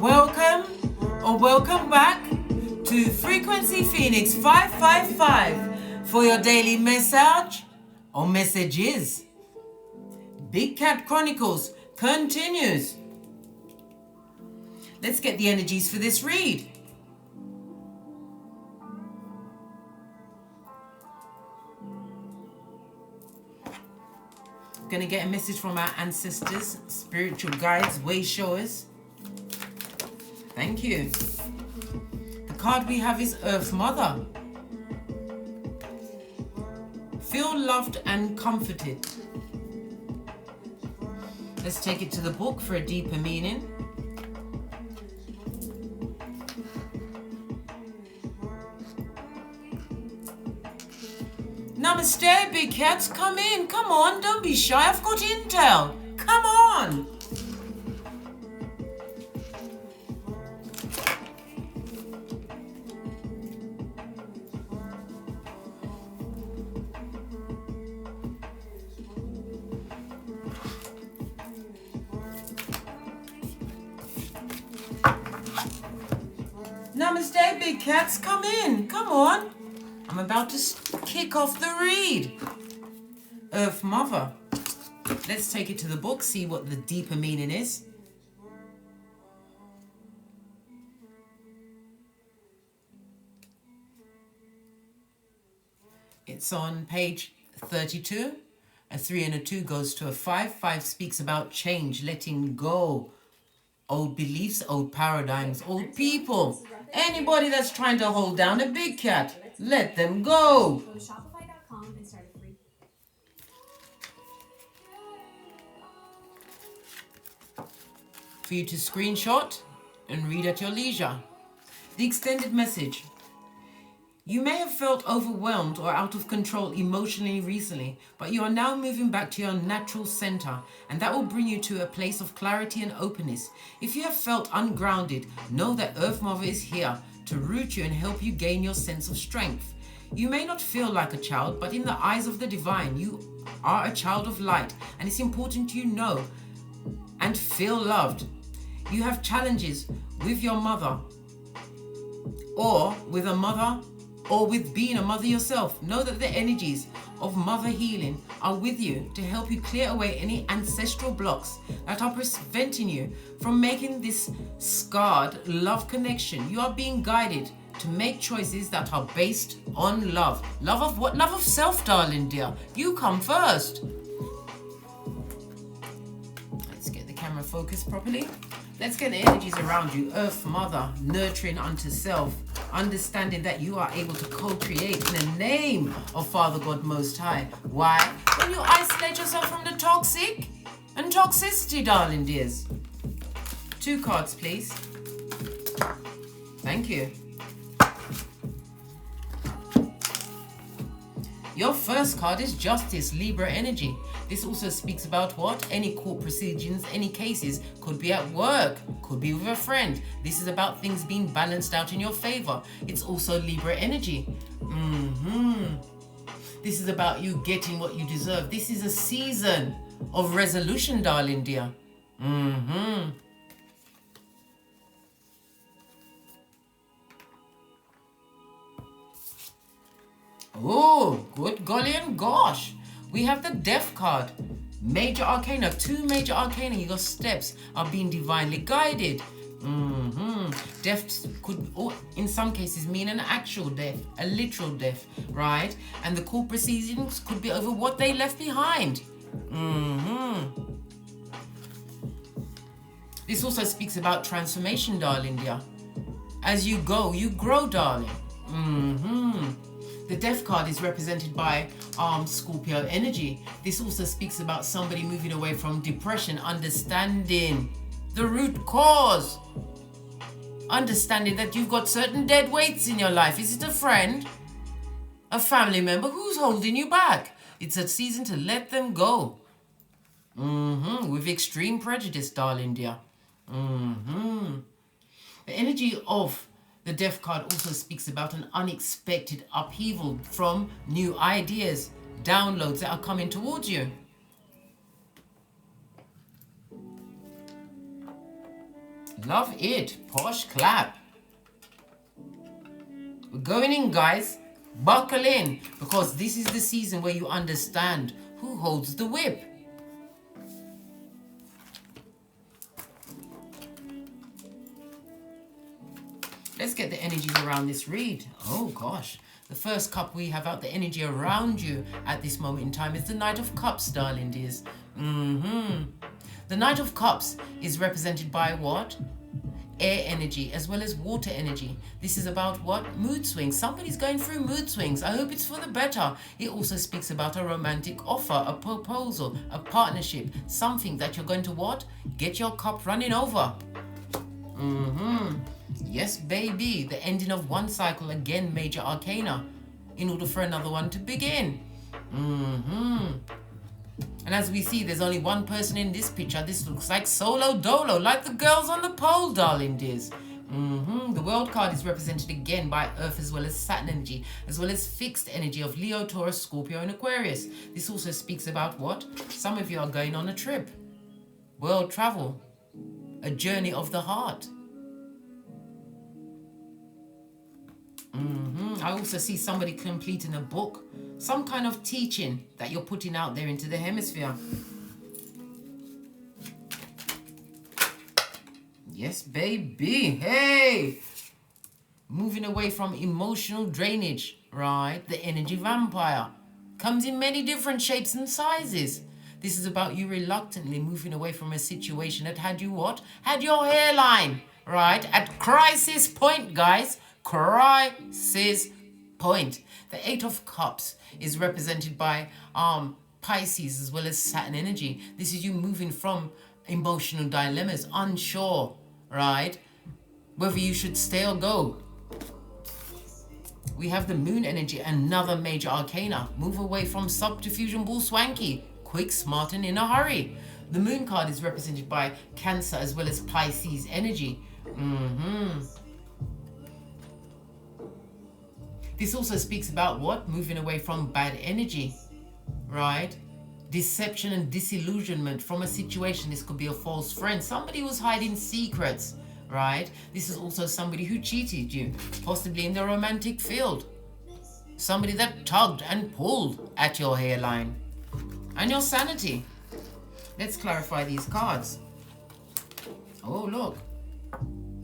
Welcome or welcome back to Frequency Phoenix 555 for your daily message or messages. Big Cat Chronicles continues. Let's get the energies for this read. Going to get a message from our ancestors, spiritual guides, way showers. Thank you. The card we have is Earth Mother. Feel loved and comforted. Let's take it to the book for a deeper meaning. Namaste, big cats. Come in. Come on. Don't be shy. I've got intel. Come on. Namaste, big cats. Come in. Come on. I'm about to kick off the read. Earth Mother. Let's take it to the book, see what the deeper meaning is. It's on page 32. A 3 and a 2 goes to a 5. 5 speaks about change, letting go. Old beliefs, old paradigms, old people. Anybody that's trying to hold down a big cat, let them go. Go to Shopify.com and start a free. For you to screenshot and read at your leisure. The extended message. You may have felt overwhelmed or out of control emotionally recently, but you are now moving back to your natural center, and that will bring you to a place of clarity and openness. If you have felt ungrounded, know that Earth Mother is here to root you and help you gain your sense of strength. You may not feel like a child, but in the eyes of the divine, you are a child of light, and it's important you know and feel loved. You have challenges with your mother, or with a mother, or with being a mother yourself. Know that the energies of mother healing are with you to help you clear away any ancestral blocks that are preventing you from making this scarred love connection. You are being guided to make choices that are based on love. Love of what? Love of self, darling dear. You come first. Let's get the camera focused properly. Let's get the energies around you. Earth Mother, nurturing unto self, understanding that you are able to co-create in the name of Father God Most High. Why? When you isolate yourself from the toxic and toxicity, darling dears. 2 cards, please. Thank you. Your first card is Justice, Libra energy. This also speaks about what? Any court proceedings, any cases, could be at work, could be with a friend. This is about things being balanced out in your favor. It's also Libra energy. This is about you getting what you deserve. This is a season of resolution, darling dear. Oh, good golly and gosh. We have the Death card. Major Arcana, 2 major Arcana. Your steps are being divinely guided. Death could, in some cases, mean an actual death, a literal death, right? And the court proceedings could be over what they left behind. This also speaks about transformation, darling dear. As you go, you grow, darling. The Death card is represented by Scorpio energy. This also speaks about somebody moving away from depression, understanding the root cause. Understanding that you've got certain dead weights in your life. Is it a friend? A family member? Who's holding you back? It's a season to let them go. With extreme prejudice, darling dear. The energy of the Death card also speaks about an unexpected upheaval from new ideas, downloads that are coming towards you. Love it. Posh clap. We're going in, guys. Buckle in, because this is the season where you understand who holds the whip. Let's get the energies around this read. Oh gosh. The first cup we have out, the energy around you at this moment in time, is the Knight of Cups, darling dears. The Knight of Cups is represented by what? Air energy as well as water energy. This is about what? Mood swings. Somebody's going through mood swings. I hope it's for the better. It also speaks about a romantic offer, a proposal, a partnership, something that you're going to what? Get your cup running over. Yes, baby. The ending of one cycle, again, major arcana, in order for another one to begin. And as we see, there's only one person in this picture. This looks like solo dolo, like the girls on the pole, darling dears. The World card is represented again by Earth as well as Saturn energy, as well as fixed energy of Leo, Taurus, Scorpio, and Aquarius. This also speaks about what? Some of you are going on a trip. World travel. A journey of the heart. I also see somebody completing a book. Some kind of teaching that you're putting out there into the hemisphere. Yes, baby. Hey! Moving away from emotional drainage, right? The energy vampire comes in many different shapes and sizes. This is about you reluctantly moving away from a situation that had you what? Had your hairline, right? At crisis point, guys. Crisis point. The Eight of Cups is represented by Pisces as well as Saturn energy. This is you moving from emotional dilemmas, unsure, right? Whether you should stay or go. We have the Moon energy, another major arcana. Move away from subterfuge and bull swanky. Quick, smart, and in a hurry. The Moon card is represented by Cancer as well as Pisces energy. This also speaks about what? Moving away from bad energy, right? Deception and disillusionment from a situation. This could be a false friend. Somebody who's hiding secrets, right? This is also somebody who cheated you, possibly in the romantic field. Somebody that tugged and pulled at your hairline and your sanity. Let's clarify these cards. Oh, look.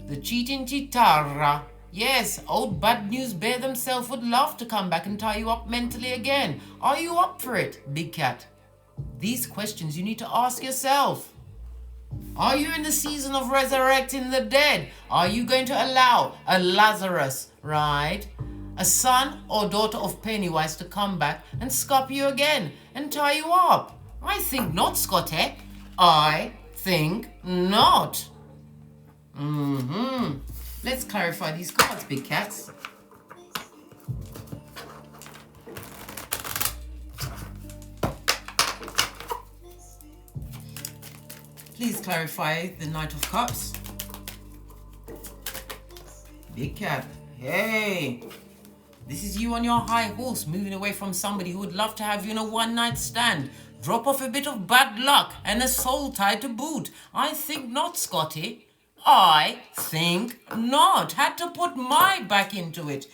The cheating chitara. Yes, old bad news bear themselves would love to come back and tie you up mentally again. Are you up for it, big cat? These questions you need to ask yourself. Are you in the season of resurrecting the dead? Are you going to allow a Lazarus, right? A son or daughter of Pennywise to come back and scalp you again and tie you up? I think not, Scotty. I think not. Let's clarify these cards, big cats. Please clarify the Knight of Cups. Big cat. Hey. This is you on your high horse, moving away from somebody who would love to have you in a one-night stand. Drop off a bit of bad luck and a soul tie to boot. I think not, Scotty. I think not. Had to put my back into it.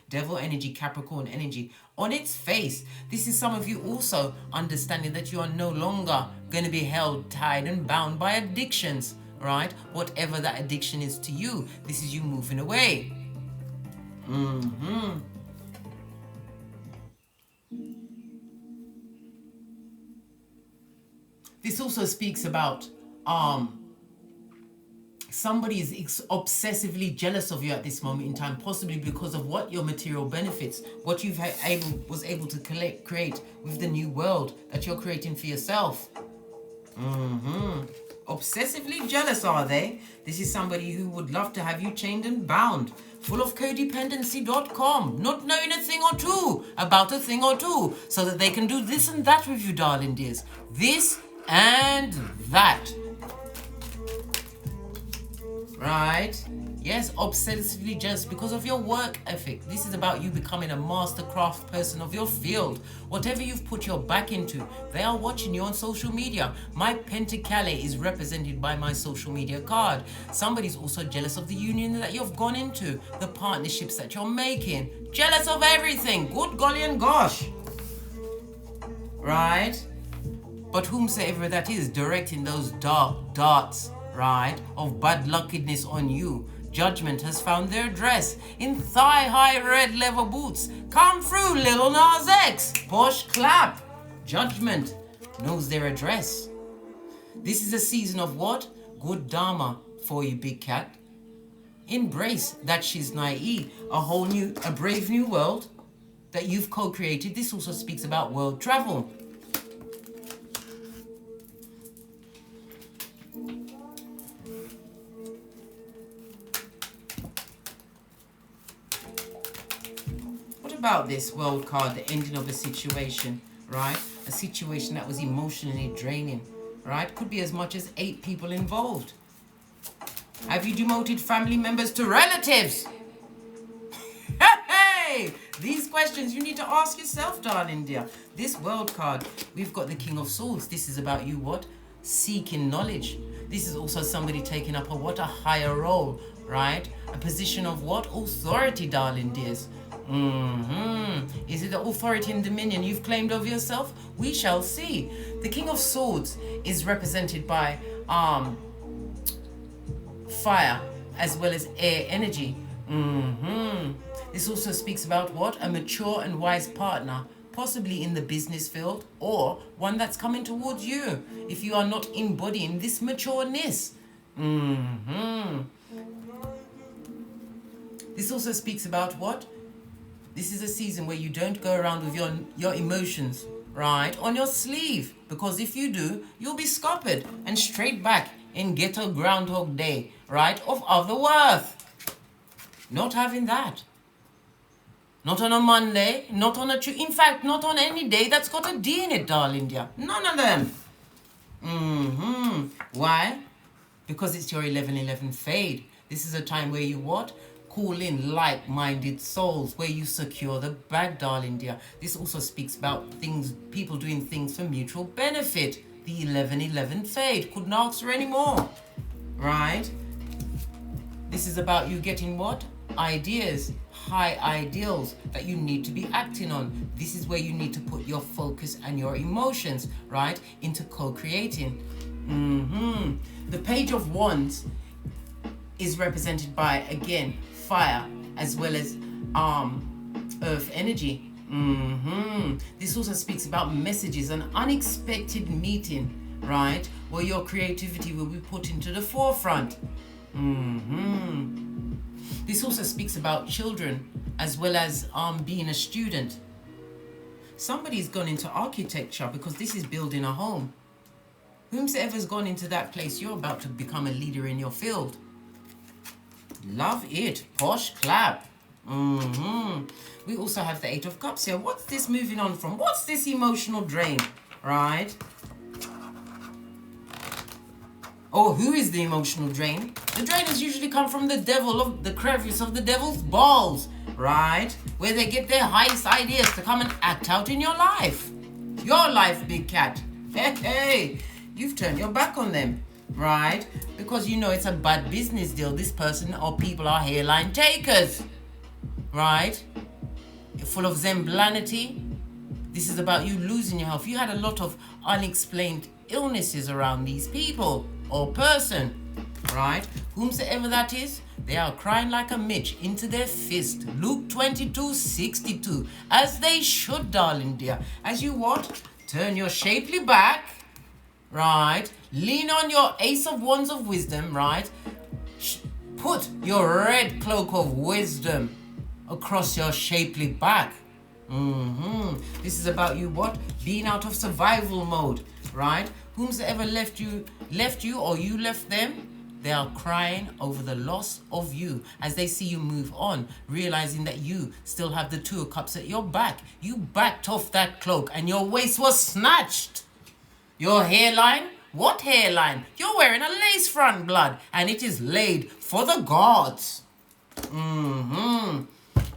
Devil energy, Capricorn energy. On its face, this is some of you also understanding that you are no longer going to be held, tied, and bound by addictions, right? Whatever that addiction is to you, this is you moving away. This also speaks about somebody is obsessively jealous of you at this moment in time, possibly because of what your material benefits, what you've was able to create with the new world that you're creating for yourself. Obsessively jealous, are they? This is somebody who would love to have you chained and bound, full of codependency.com, not knowing a thing or two about a thing or two, so that they can do this and that with you, darling dears. This and that. right? Yes, obsessively just because of your work ethic. This is about you becoming a master craft person of your field. Whatever you've put your back into, they are watching you on social media. My Pentacale is represented by my social media card. Somebody's also jealous of the union that you've gone into, the partnerships that you're making. Jealous of everything. Good golly and gosh. Right? But whomsoever that is directing those dark darts, right, of bad luckiness on you, judgment has found their address in thigh-high red leather boots. Come through, Lil Nas X. Push, clap. Judgment knows their address. This is a season of what? Good Dharma for you, big cat. Embrace that she's naive. A brave new world that you've co-created. This also speaks about world travel. About this world card, the ending of a situation, right? A situation that was emotionally draining, right? Could be as much as 8 people involved. Have you demoted family members to relatives? Hey, these questions you need to ask yourself, darling dear. This world card, we've got the King of Swords. This is about you what? Seeking knowledge. This is also somebody taking up a higher role, right? A position of what? Authority, darling dears. Is it the authority and dominion you've claimed over yourself? We shall see. The King of Swords is represented by fire as well as air energy. This also speaks about what? A mature and wise partner, possibly in the business field, or one that's coming towards you if you are not embodying this matureness. This also speaks about what? This is a season where you don't go around with your emotions, right, on your sleeve. Because if you do, you'll be scuppered and straight back in ghetto Groundhog Day, right, of other worth. Not having that. Not on a Monday, not on a Tuesday. In fact, not on any day that's got a D in it, darling dear. None of them. Why? Because it's your 11/11 fade. This is a time where you what? Call in like-minded souls, where you secure the bag, darling dear. This also speaks about people doing things for mutual benefit. The 11/11 fade. Couldn't ask for any more. Right? This is about you getting what? Ideas, high ideals that you need to be acting on. This is where you need to put your focus and your emotions, right, into co-creating. The Page of Wands is represented by, again, fire as well as earth energy. This also speaks about messages, an unexpected meeting, right, where your creativity will be put into the forefront. This also speaks about children as well as being a student. Somebody's gone into architecture because this is building a home. Whomsoever's gone into that place, you're about to become a leader in your field. Love it. Posh clap. We also have the 8 of Cups here. What's this moving on from? What's this emotional drain? Right? Oh, who is the emotional drain? The drainers usually come from the devil, of the crevice of the devil's balls, right? Where they get their highest ideas to come and act out in your life. Your life, big cat. Hey, you've turned your back on them, right? Because you know it's a bad business deal. This person or people are hairline takers, right? You're full of zemblanity. This is about you losing your health. You had a lot of unexplained illnesses around these people or person, right? Whomsoever that is, they are crying like a midge into their fist. Luke 22:62, as they should, darling dear. As you what? Turn your shapely back, right? Lean on your Ace of Wands of wisdom, right? Put your red cloak of wisdom across your shapely back. This is about you what? Being out of survival mode, right? Whomsoever left you or you left them, they are crying over the loss of you as they see you move on, realizing that you still have the 2 of Cups at your back. You backed off that cloak and your waist was snatched. Your hairline What hairline? You're wearing a lace front, blood, and it is laid for the gods.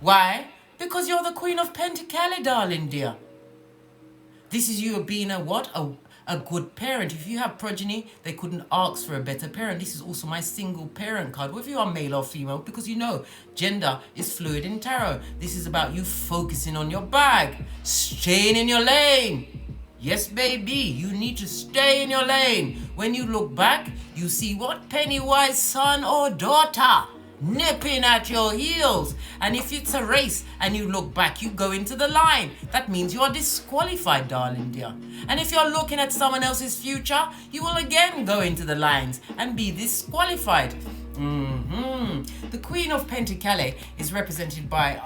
Why? Because you're the Queen of Pentacles, darling dear. This is you being a what? A good parent. If you have progeny, they couldn't ask for a better parent. This is also my single parent card, whether you are male or female, because you know gender is fluid in tarot. This is about you focusing on your bag, staying in your lane. Yes, baby, you need to stay in your lane. When you look back, you see what Pennywise son or daughter nipping at your heels. And if it's a race and you look back, you go into the line. That means you are disqualified, darling dear. And if you're looking at someone else's future, you will again go into the lines and be disqualified. The Queen of Pentacles is represented by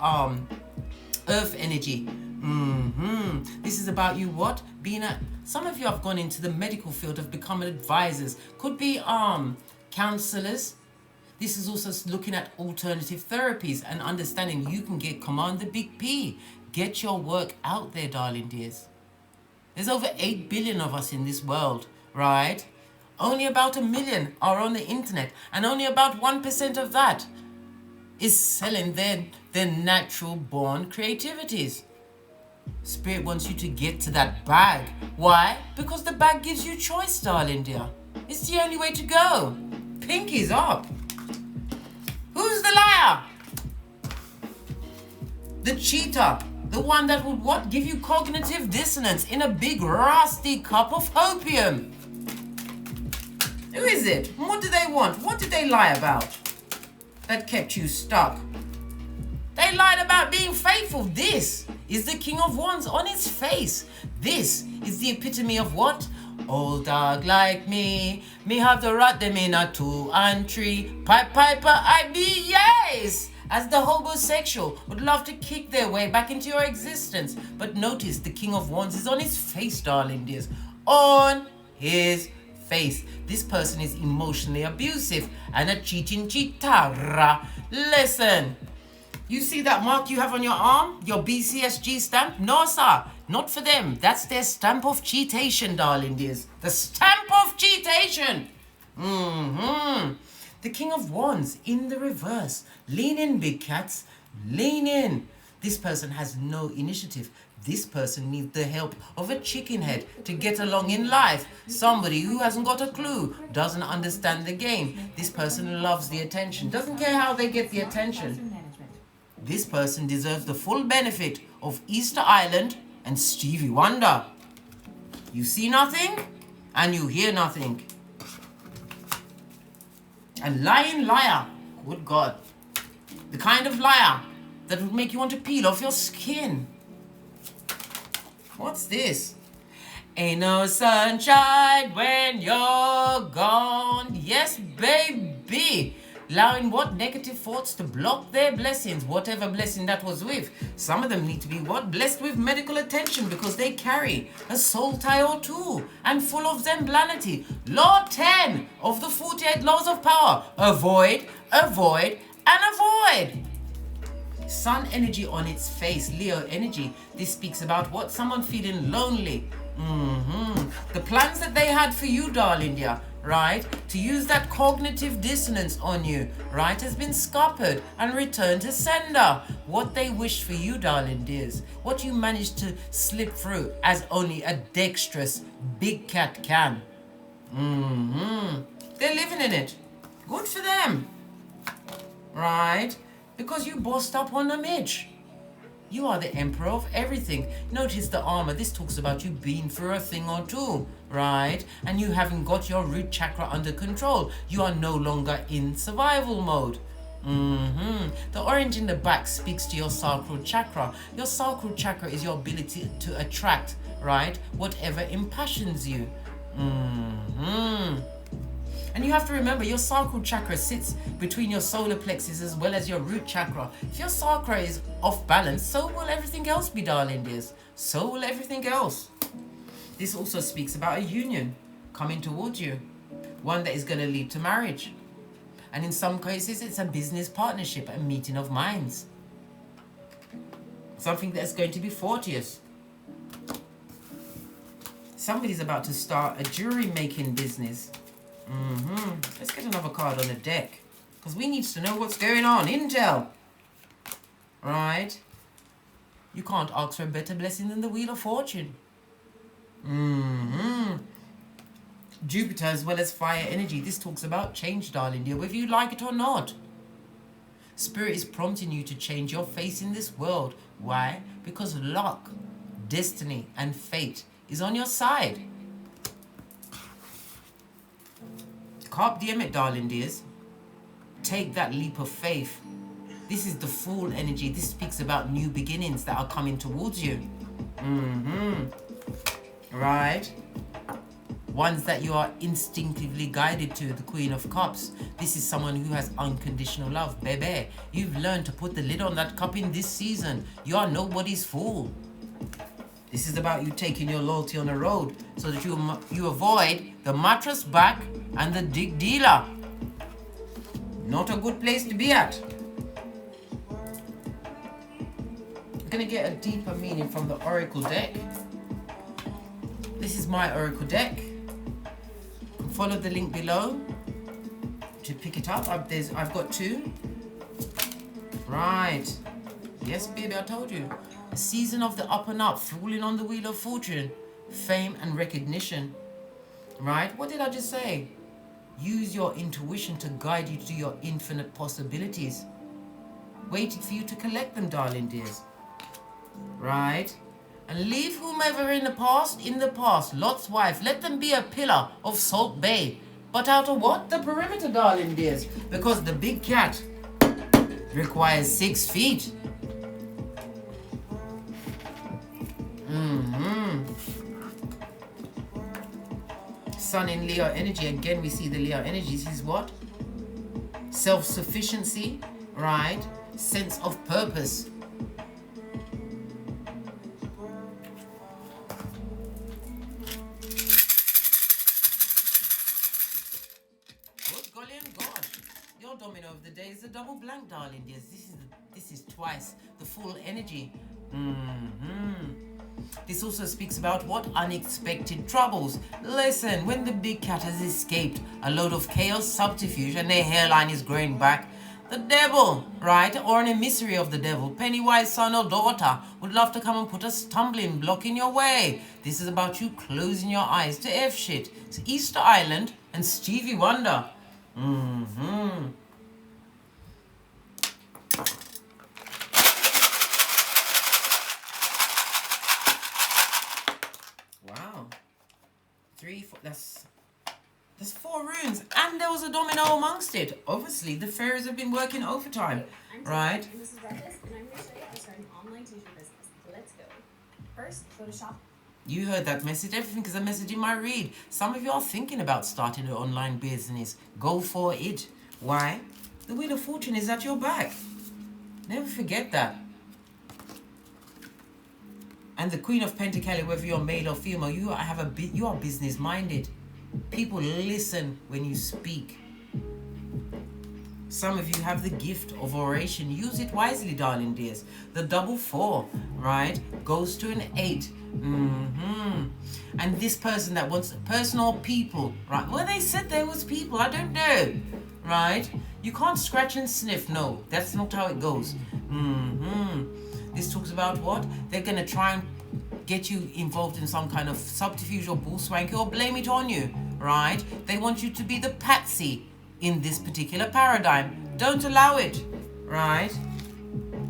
Earth energy. This is about you what? Being a... Some of you have gone into the medical field, have become advisors. Could be counselors. This is also looking at alternative therapies and understanding you can command the big P. Get your work out there, darling dears. There's over 8 billion of us in this world, right? Only about 1 million are on the internet, and only about 1% of that is selling their natural born creativities. Spirit wants you to get to that bag. Why? Because the bag gives you choice, darling dear. It's the only way to go. Pinky's up. Who's the liar? The cheater. The one that would what? Give you cognitive dissonance in a big rusty cup of opium. Who is it? What do they want? What did they lie about that kept you stuck? They lied about being faithful. This is the King of Wands on his face. This is the epitome of what? Old dog like me have to rat them in a 2 and 3. Piper, I be yes. As the homosexual would love to kick their way back into your existence. But notice the King of Wands is on his face, darling dears. On his face. This person is emotionally abusive and a cheating cheater. Listen. You see that mark you have on your arm? Your BCSG stamp? No, sir. Not for them. That's their stamp of cheatation, darling dears. The stamp of cheatation. The King of Wands in the reverse. Lean in, big cats. Lean in. This person has no initiative. This person needs the help of a chicken head to get along in life. Somebody who hasn't got a clue, doesn't understand the game. This person loves the attention, doesn't care how they get the attention. This person deserves the full benefit of Easter Island and Stevie Wonder. You see nothing and you hear nothing. A lying liar. Good God. The kind of liar that would make you want to peel off your skin. What's this? Ain't no sunshine when you're gone. Yes, baby. Allowing what? Negative thoughts to block their blessings, whatever blessing that was with. Some of them need to be what? Blessed with medical attention because they carry a soul tie or two and full of zemblanity. Law 10 of the 48 laws of power. Avoid, avoid, and avoid. Sun energy on its face, Leo energy. This speaks about what? Someone feeling lonely. The plans that they had for you, darling dear, right, to use that cognitive dissonance on you, right, has been scuppered and returned to sender. What they wished for you, darling dears, what you managed to slip through as only a dexterous big cat can. They're living in it. Good for them. Right? Because you bossed up on a midge. You are the emperor of everything. Notice the armor. This talks about you being through a thing or two, right? And you haven't got your root chakra under control. You are no longer in survival mode. The orange in the back speaks to your sacral chakra. Your sacral chakra is your ability to attract, right, whatever impassions you. And you have to remember, your sacral chakra sits between your solar plexus as well as your root chakra. If your chakra is off balance, so will everything else be, darling dears. So will everything else. This also speaks about a union coming towards you. One that is going to lead to marriage. And in some cases, it's a business partnership, a meeting of minds. Something that's going to be fortuitous. Somebody's about to start a jewelry making business. Let's get another card on the deck, because we need to know what's going on. Intel. Right? You can't ask for a better blessing than the Wheel of Fortune. Jupiter as well as fire energy. This talks about change, darling dear, whether you like it or not. Spirit is prompting you to change your face in this world. Why? Because luck, destiny, and fate is on your side. Carpe diem it, darling dears. Take that leap of faith. This is the Fool energy. This speaks about new beginnings that are coming towards you. Right? Ones that you are instinctively guided to. The Queen of Cups. This is someone who has unconditional love. Baby, you've learned to put the lid on that cup in this season. You are nobody's fool. This is about you taking your loyalty on the road so that you avoid the mattress back and the dig dealer. Not a good place to be at. You're going to get a deeper meaning from the Oracle deck. This is my Oracle deck. Follow the link below to pick it up. I've got two. Right. Yes, baby, I told you. A season of the up and up, falling on the Wheel of Fortune, fame and recognition. Right? What did I just say? Use your intuition to guide you to your infinite possibilities. Waited for you to collect them, darling dears. Right? And leave whomever in the past. Lot's wife, let them be a pillar of Salt Bay. But out of what? The perimeter, darling dears. Because the big cat requires 6 feet. Sun in Leo energy. Again, we see the Leo energy. This is what? Self-sufficiency, right? Sense of purpose. Good golly and God. Your domino of the day is a double blank, darling dears. This is twice the full energy. This also speaks about what? Unexpected troubles. Listen, when the big cat has escaped a load of chaos, subterfuge, and their hairline is growing back, the devil, right, or an emissary of the devil, Pennywise son or daughter, would love to come and put a stumbling block in your way. This is about you closing your eyes to F shit, to Easter Island and Stevie Wonder. Wow. 3, 4, there's 4 runes, and there was a domino amongst it. Obviously, the fairies have been working overtime, right? And this is Douglas, and I'm here to show you how to start an online teaching business. Let's go. First, go to shop. You heard that message. Everything is a message in my read. Some of you are thinking about starting an online business. Go for it. Why? The Wheel of Fortune is at your back. Never forget that. And the Queen of Pentacles, whether you're male or female, you are business minded. People listen when you speak. Some of you have the gift of oration. Use it wisely, darling dears. The double 4, right, goes to an 8. And this person that wants person or people, right? Well, they said there was people. I don't know, right? You can't scratch and sniff. No, that's not how it goes. This talks about what? They're going to try and get you involved in some kind of subterfuge or bullswanky or blame it on you, right? They want you to be the patsy in this particular paradigm. Don't allow it, right?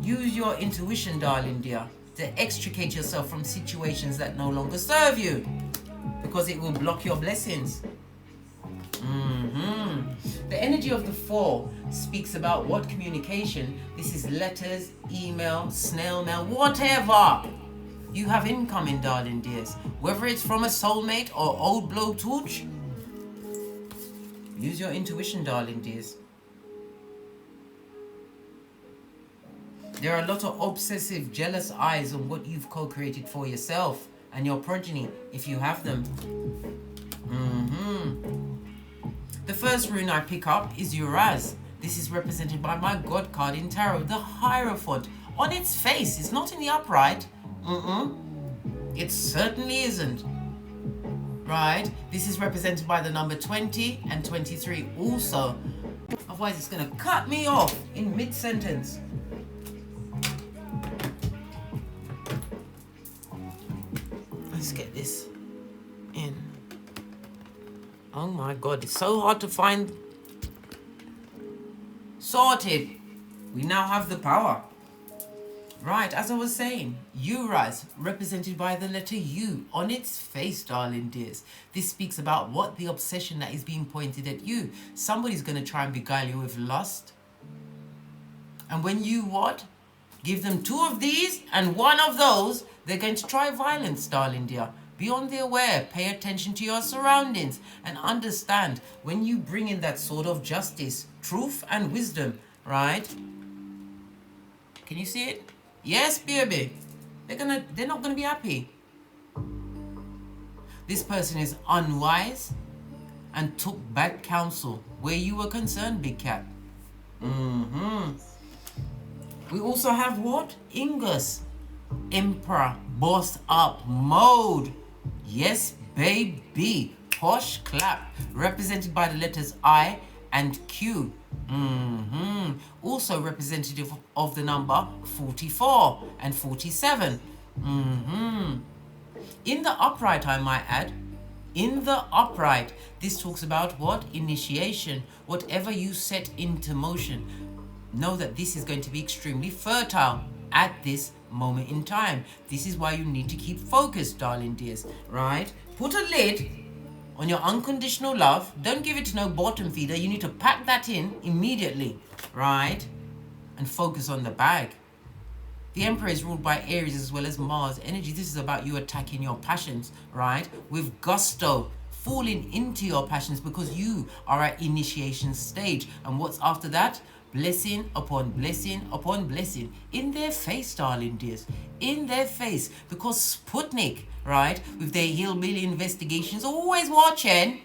Use your intuition, darling dear, to extricate yourself from situations that no longer serve you, because it will block your blessings. The energy of the 4 speaks about what? Communication. This is letters, email, snail mail, whatever. You have incoming, darling dears. Whether it's from a soulmate or old blowtorch. Use your intuition, darling dears. There are a lot of obsessive, jealous eyes on what you've co-created for yourself and your progeny, if you have them. The first rune I pick up is Uraz. This is represented by my God card in tarot, the Hierophant. On its face, it's not in the upright. It certainly isn't. right? This is represented by the number 20 and 23 also. Otherwise it's going to cut me off in mid-sentence. Let's get this in. Oh my God, it's so hard to find. Sorted. We now have the power. Right, as I was saying, Urise, represented by the letter U on its face, darling dears. This speaks about what the obsession that is being pointed at you. Somebody's going to try and beguile you with lust. And when you what? Give them 2 of these and 1 of those, they're going to try violence, darling dear. Be on the aware, pay attention to your surroundings, and understand when you bring in that sort of justice, truth and wisdom, right? Can you see it? Yes, baby. They're not gonna be happy. This person is unwise and took bad counsel where you were concerned, big cat. We also have what? Ingus, Emperor, boss up mode. Yes, baby. Posh clap, represented by the letters I and Q. Also representative of the number 44 and 47. In the upright, I might add. In the upright, this talks about what? Initiation. Whatever you set into motion. Know that this is going to be extremely fertile at this moment in time. This is why you need to keep focused, darling dears, right? Put a lid on your unconditional love. Don't give it to no bottom feeder. You need to pack that in immediately, right? And focus on the bag. The Emperor is ruled by Aries as well as Mars energy. This is about you attacking your passions, right? With gusto, falling into your passions because you are at initiation stage. And what's after that? Blessing upon blessing upon blessing. In their face, darling dears. In their face. Because Sputnik, right, with their hillbilly investigations, always watching.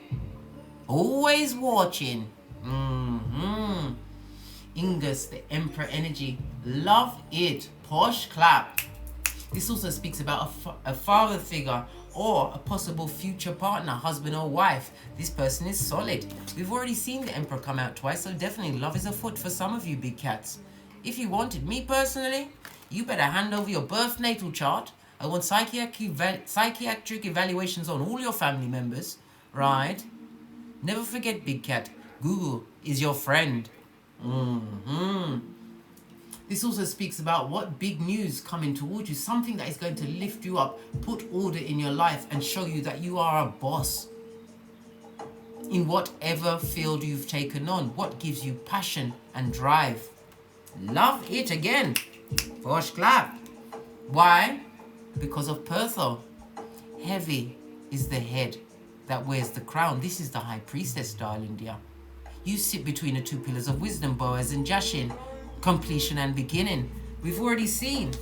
Always watching. Ingus, the Emperor energy. Love it. Posh clap. This also speaks about a father figure or a possible future partner, husband or wife. This person is solid. We've already seen the Emperor come out twice, so definitely love is afoot for some of you big cats. If you wanted me personally, you better hand over your birth natal chart. I want psychiatric evaluations on all your family members, right? Never forget, big cat, Google is your friend. This also speaks about what big news coming towards you, something that is going to lift you up, put order in your life and show you that you are a boss in whatever field you've taken on, what gives you passion and drive. Love it again. Posh clap. Why? Because of Pertho. Heavy is the head that wears the crown. This is the High Priestess, darling dear. You sit between the 2 pillars of wisdom, Boaz and Jashin. Completion and beginning. We've already seen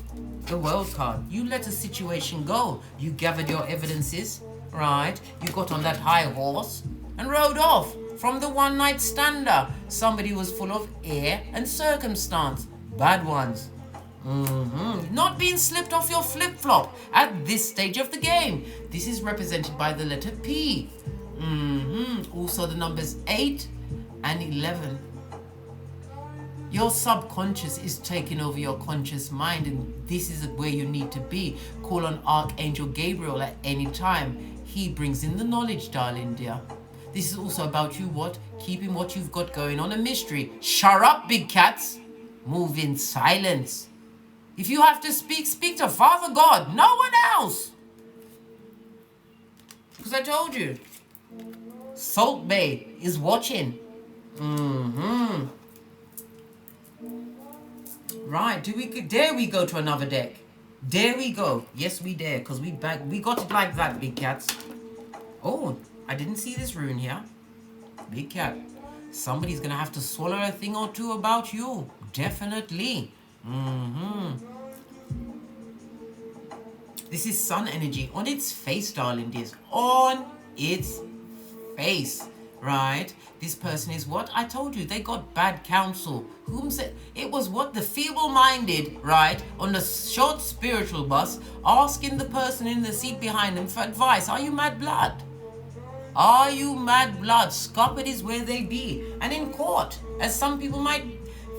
the World card. You let a situation go. You gathered your evidences, right? You got on that high horse and rode off from the one-night stander. Somebody was full of air and circumstance. Bad ones. Not being slipped off your flip-flop at this stage of the game. This is represented by the letter P. Also the numbers 8 and 11. Your subconscious is taking over your conscious mind, and this is where you need to be. Call on Archangel Gabriel at any time. He brings in the knowledge, darling dear. This is also about you, what? Keeping what you've got going on a mystery. Shut up, big cats. Move in silence. If you have to speak, speak to Father God, no one else. Because I told you, Salt Bay is watching. Right, dare we go to another deck? Dare we go? Yes, we dare, because we got it like that, big cats. Oh, I didn't see this rune here. Big cat. Somebody's going to have to swallow a thing or two about you. Definitely. This is sun energy on its face, darling dears. On its face. Right? This person is what? I told you, they got bad counsel. Whom said? It was what? The feeble-minded, right? On the short spiritual bus, asking the person in the seat behind them for advice. Are you mad blood? Are you mad blood? Scorpio is where they be. And in court, as some people might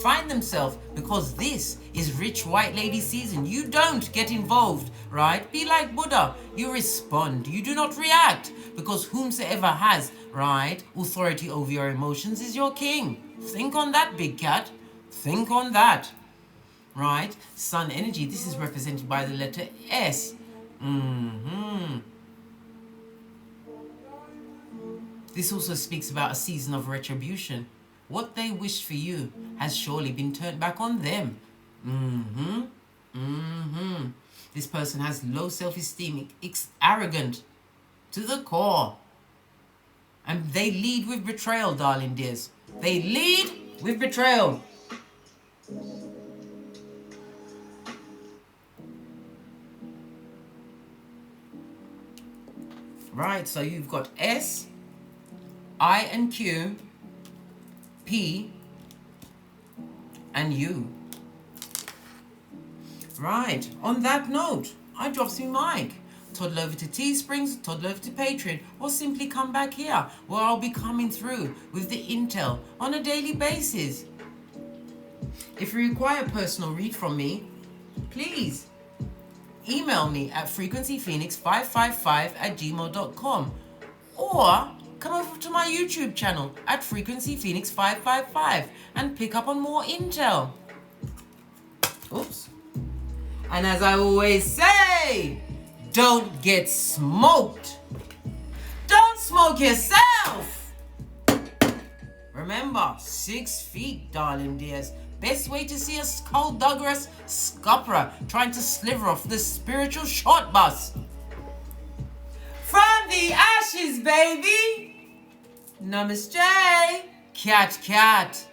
find themselves, because this is rich white lady season. You don't get involved, right? Be like Buddha. You respond. You do not react, because whomsoever has, right, authority over your emotions is your king. Think on that, big cat. Think on that, right? Sun energy. This is represented by the letter S. This also speaks about a season of retribution. What they wished for you has surely been turned back on them. This person has low self-esteem, arrogant to the core. And they lead with betrayal, darling dears. They lead with betrayal. Right, so you've got S, I and Q, P, and U. Right, on that note, I drops my mic. Toddle over to Teesprings, toddle over to Patreon, or simply come back here where I'll be coming through with the intel on a daily basis. If you require a personal read from me, please email me at frequencyphoenix555@gmail.com or come over to my YouTube channel at frequencyphoenix555 and pick up on more intel. Oops. And as I always say, don't get smoked. Don't smoke yourself. Remember, 6 feet, darling dears. Best way to see a skullduggerous scupperer trying to sliver off the spiritual short bus. From the ashes, baby. Namaste. Cat, cat.